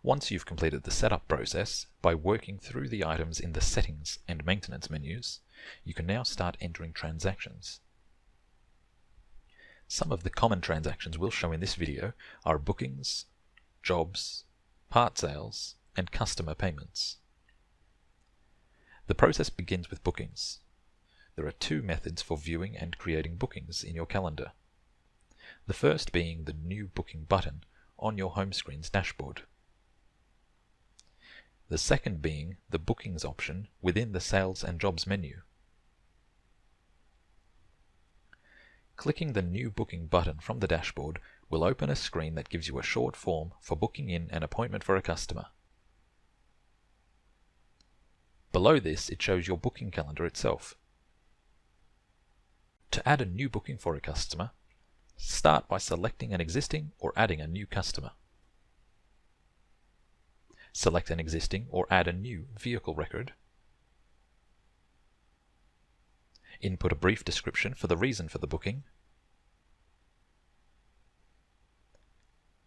Once you've completed the setup process by working through the items in the Settings and Maintenance menus, you can now start entering transactions. Some of the common transactions we'll show in this video are bookings, jobs, part sales, and customer payments. The process begins with bookings. There are two methods for viewing and creating bookings in your calendar. The first being the New Booking button on your home screen's dashboard. The second being the Bookings option within the Sales and Jobs menu. Clicking the New Booking button from the dashboard will open a screen that gives you a short form for booking in an appointment for a customer. Below this, it shows your booking calendar itself. To add a new booking for a customer, start by selecting an existing or adding a new customer. Select an existing or add a new vehicle record. Input a brief description for the reason for the booking.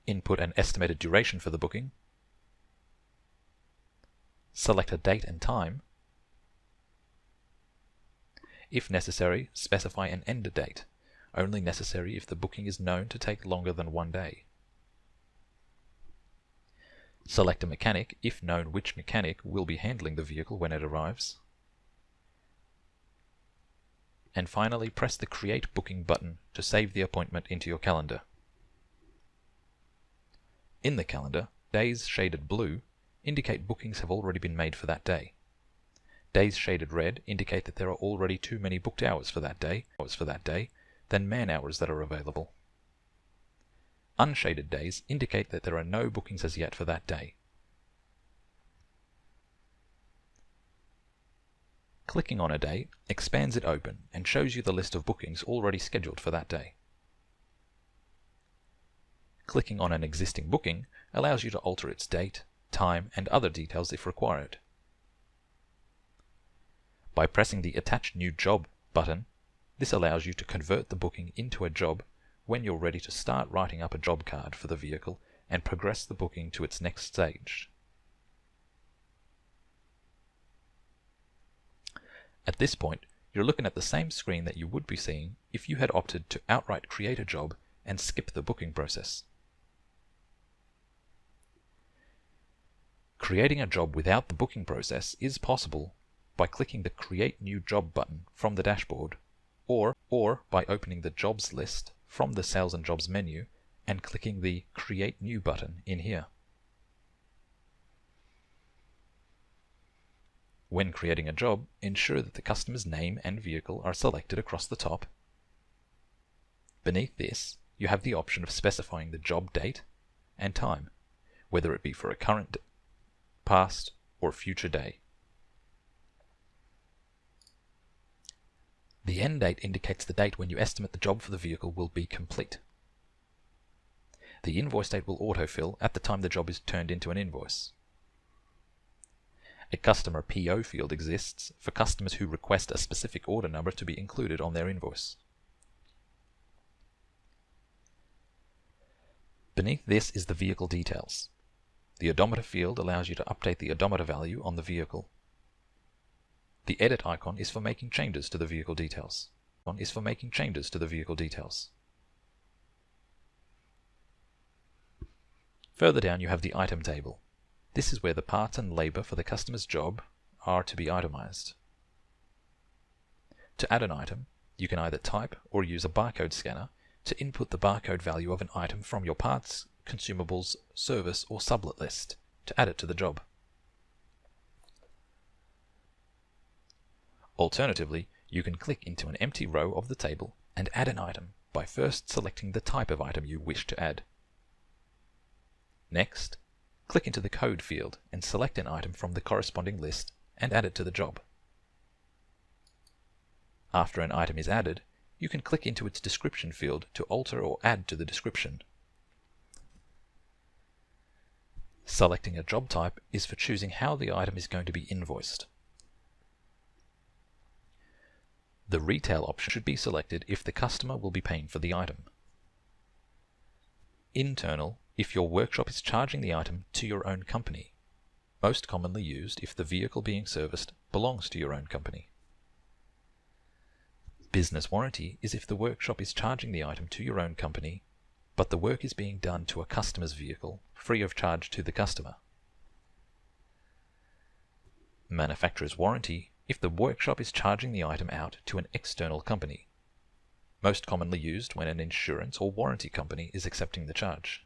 Input an estimated duration for the booking. Select a date and time. If necessary, specify an end date, only necessary if the booking is known to take longer than 1 day. Select a mechanic if known which mechanic will be handling the vehicle when it arrives. And finally, press the Create Booking button to save the appointment into your calendar. In the calendar, days shaded blue indicate bookings have already been made for that day. Days shaded red indicate that there are already too many booked hours for that day than man hours that are available. Unshaded days indicate that there are no bookings as yet for that day. Clicking on a day expands it open and shows you the list of bookings already scheduled for that day. Clicking on an existing booking allows you to alter its date, time, and other details if required. By pressing the Attach New Job button, this allows you to convert the booking into a job when you're ready to start writing up a job card for the vehicle and progress the booking to its next stage. At this point, you're looking at the same screen that you would be seeing if you had opted to outright create a job and skip the booking process. Creating a job without the booking process is possible by clicking the Create New Job button from the dashboard, or by opening the Jobs list from the Sales and Jobs menu and clicking the Create New button in here. When creating a job, ensure that the customer's name and vehicle are selected across the top. Beneath this, you have the option of specifying the job date and time, whether it be for a current, past, or future day. The end date indicates the date when you estimate the job for the vehicle will be complete. The invoice date will autofill at the time the job is turned into an invoice. A customer PO field exists for customers who request a specific order number to be included on their invoice. Beneath this is the vehicle details. The odometer field allows you to update the odometer value on the vehicle. The edit icon is for making changes to the vehicle details. Further down you have the item table. This is where the parts and labor for the customer's job are to be itemized. To add an item, you can either type or use a barcode scanner to input the barcode value of an item from your parts, consumables, service, or sublet list to add it to the job. Alternatively, you can click into an empty row of the table and add an item by first selecting the type of item you wish to add. Next, click into the code field and select an item from the corresponding list and add it to the job. After an item is added, you can click into its description field to alter or add to the description. Selecting a job type is for choosing how the item is going to be invoiced. The retail option should be selected if the customer will be paying for the item. Internal if your workshop is charging the item to your own company, most commonly used if the vehicle being serviced belongs to your own company. Business warranty is if the workshop is charging the item to your own company, but the work is being done to a customer's vehicle free of charge to the customer. Manufacturer's warranty if the workshop is charging the item out to an external company, most commonly used when an insurance or warranty company is accepting the charge.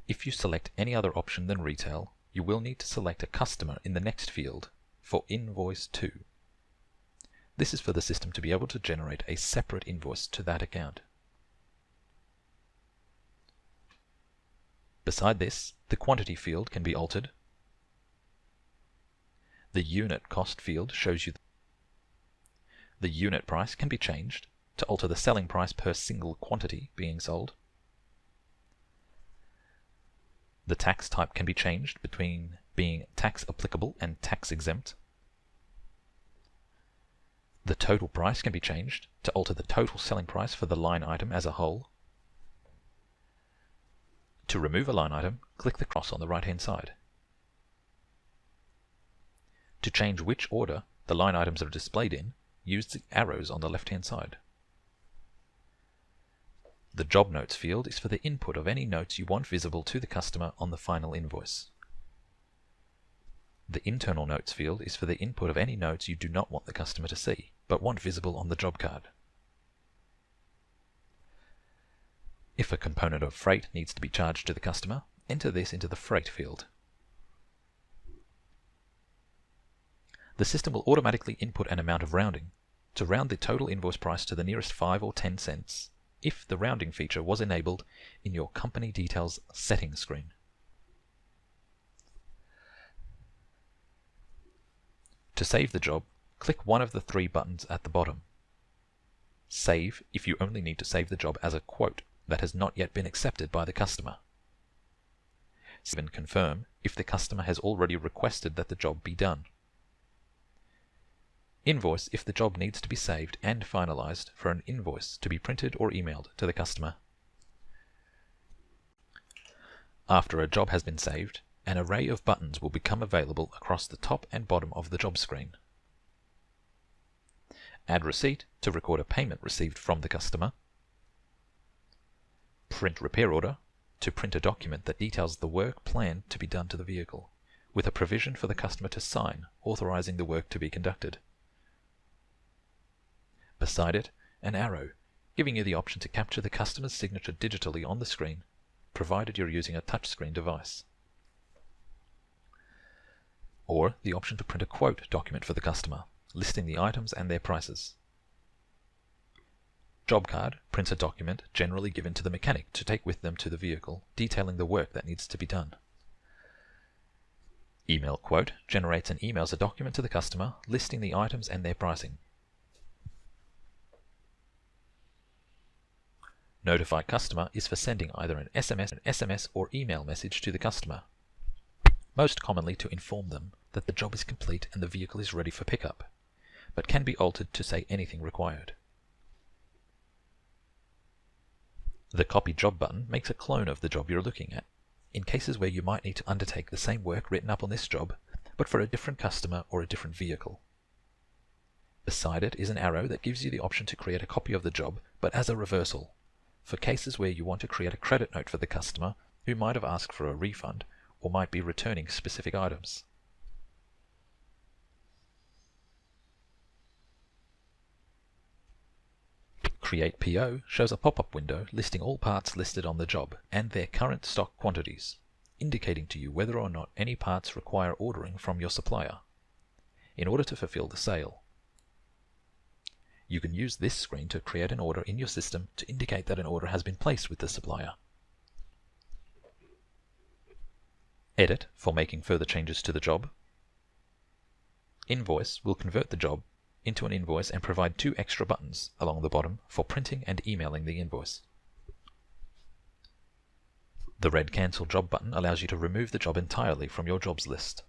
If you select any other option than retail, you will need to select a customer in the next field for invoice to. This is for the system to be able to generate a separate invoice to that account. Beside this, the quantity field can be altered. The unit cost field shows you the unit price can be changed to alter the selling price per single quantity being sold. The tax type can be changed between being tax applicable and tax exempt. The total price can be changed to alter the total selling price for the line item as a whole. To remove a line item, click the cross on the right-hand side. To change which order the line items are displayed in, use the arrows on the left-hand side. The Job Notes field is for the input of any notes you want visible to the customer on the final invoice. The Internal Notes field is for the input of any notes you do not want the customer to see, but want visible on the job card. If a component of freight needs to be charged to the customer, enter this into the Freight field. The system will automatically input an amount of rounding to round the total invoice price to the nearest 5 or 10 cents if the rounding feature was enabled in your Company Details settings screen. To save the job, click one of the 3 buttons at the bottom. Save if you only need to save the job as a quote that has not yet been accepted by the customer. Save and confirm if the customer has already requested that the job be done. Invoice if the job needs to be saved and finalized for an invoice to be printed or emailed to the customer. After a job has been saved, an array of buttons will become available across the top and bottom of the job screen. Add receipt to record a payment received from the customer. Print repair order to print a document that details the work planned to be done to the vehicle, with a provision for the customer to sign authorizing the work to be conducted. Beside it, an arrow, giving you the option to capture the customer's signature digitally on the screen, provided you're using a touchscreen device. Or the option to print a quote document for the customer, listing the items and their prices. Job card prints a document generally given to the mechanic to take with them to the vehicle, detailing the work that needs to be done. Email quote generates and emails a document to the customer listing the items and their pricing. Notify customer is for sending either an SMS or email message to the customer, most commonly to inform them that the job is complete and the vehicle is ready for pickup, but can be altered to say anything required. The Copy Job button makes a clone of the job you're looking at, in cases where you might need to undertake the same work written up on this job, but for a different customer or a different vehicle. Beside it is an arrow that gives you the option to create a copy of the job, but as a reversal, for cases where you want to create a credit note for the customer who might have asked for a refund or might be returning specific items. Create PO shows a pop-up window listing all parts listed on the job and their current stock quantities, indicating to you whether or not any parts require ordering from your supplier in order to fulfill the sale. You can use this screen to create an order in your system to indicate that an order has been placed with the supplier. Edit for making further changes to the job. Invoice will convert the job into an invoice and provide 2 extra buttons along the bottom for printing and emailing the invoice. The red Cancel Job button allows you to remove the job entirely from your jobs list.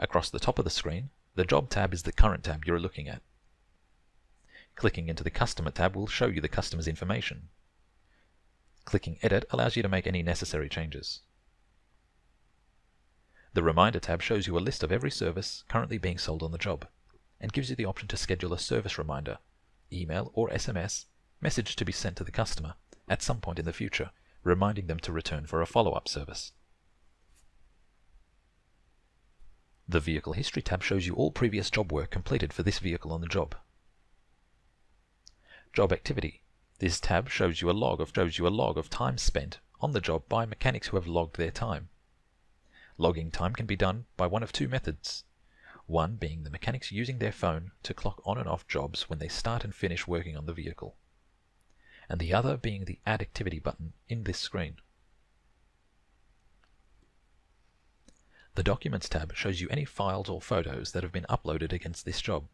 Across the top of the screen, the Job tab is the current tab you're looking at. Clicking into the Customer tab will show you the customer's information. Clicking Edit allows you to make any necessary changes. The Reminder tab shows you a list of every service currently being sold on the job, and gives you the option to schedule a service reminder, email or SMS, message to be sent to the customer at some point in the future, reminding them to return for a follow-up service. The Vehicle History tab shows you all previous job work completed for this vehicle on the job. Job Activity. This tab shows you a log of time spent on the job by mechanics who have logged their time. Logging time can be done by one of two methods. One being the mechanics using their phone to clock on and off jobs when they start and finish working on the vehicle, and the other being the Add Activity button in this screen. The Documents tab shows you any files or photos that have been uploaded against this job.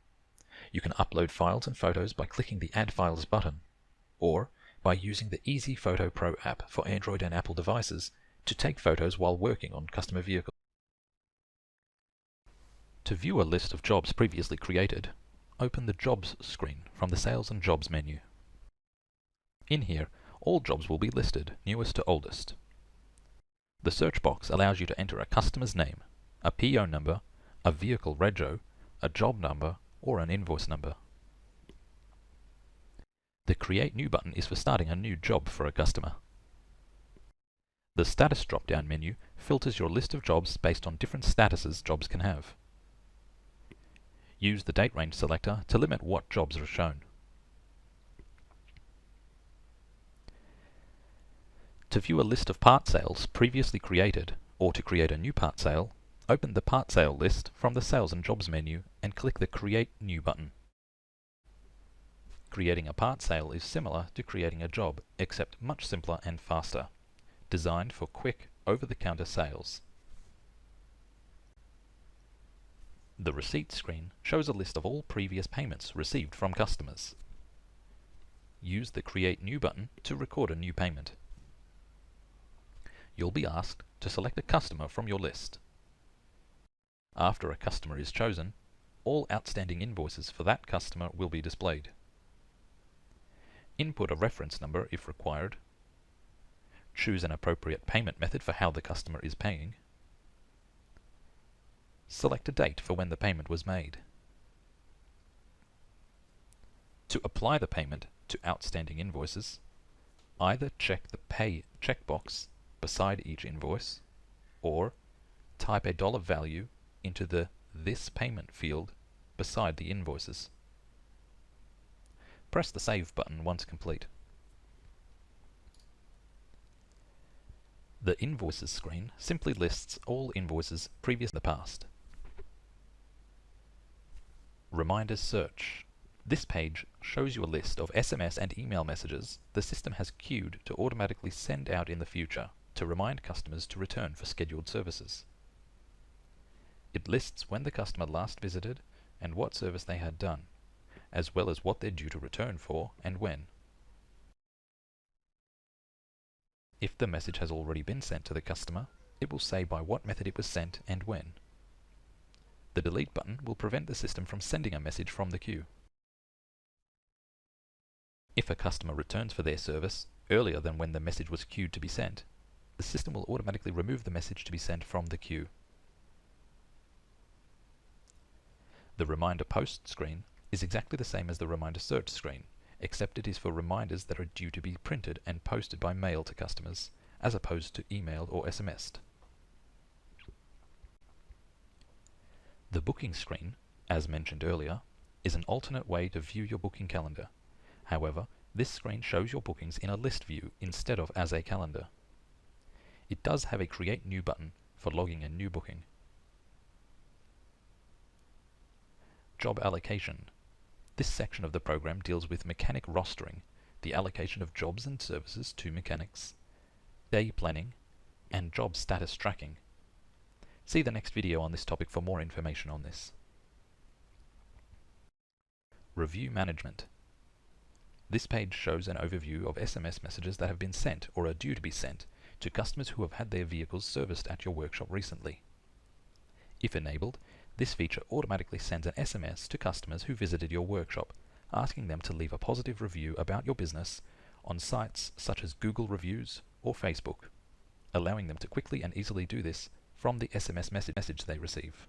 You can upload files and photos by clicking the Add Files button, or by using the Easy Photo Pro app for Android and Apple devices to take photos while working on customer vehicles. To view a list of jobs previously created, open the Jobs screen from the Sales and Jobs menu. In here, all jobs will be listed, newest to oldest. The search box allows you to enter a customer's name, a PO number, a vehicle rego, a job number, or an invoice number. The Create New button is for starting a new job for a customer. The Status drop-down menu filters your list of jobs based on different statuses jobs can have. Use the Date Range selector to limit what jobs are shown. To view a list of part sales previously created, or to create a new part sale, open the Part Sale list from the Sales and Jobs menu and click the Create New button. Creating a part sale is similar to creating a job, except much simpler and faster, designed for quick, over-the-counter sales. The Receipt screen shows a list of all previous payments received from customers. Use the Create New button to record a new payment. You'll be asked to select a customer from your list. After a customer is chosen, all outstanding invoices for that customer will be displayed. Input a reference number if required. Choose an appropriate payment method for how the customer is paying. Select a date for when the payment was made. To apply the payment to outstanding invoices, either check the Pay checkbox beside each invoice, or type a dollar value into the This Payment field beside the invoices. Press the Save button once complete. The Invoices screen simply lists all invoices previous in the past. Reminders Search. This page shows you a list of SMS and email messages the system has queued to automatically send out in the future to remind customers to return for scheduled services. It lists when the customer last visited and what service they had done, as well as what they're due to return for and when. If the message has already been sent to the customer, it will say by what method it was sent and when. The Delete button will prevent the system from sending a message from the queue. If a customer returns for their service earlier than when the message was queued to be sent, the system will automatically remove the message to be sent from the queue. The Reminder Post screen is exactly the same as the Reminder Search screen, except it is for reminders that are due to be printed and posted by mail to customers, as opposed to emailed or SMS'd. The Booking screen, as mentioned earlier, is an alternate way to view your booking calendar. However, this screen shows your bookings in a list view instead of as a calendar. It does have a Create New button for logging a new booking. Job Allocation. This section of the program deals with mechanic rostering, the allocation of jobs and services to mechanics, day planning, and job status tracking. See the next video on this topic for more information on this. Review Management. This page shows an overview of SMS messages that have been sent or are due to be sent to customers who have had their vehicles serviced at your workshop recently. If enabled, this feature automatically sends an SMS to customers who visited your workshop, asking them to leave a positive review about your business on sites such as Google Reviews or Facebook, allowing them to quickly and easily do this from the SMS message they receive.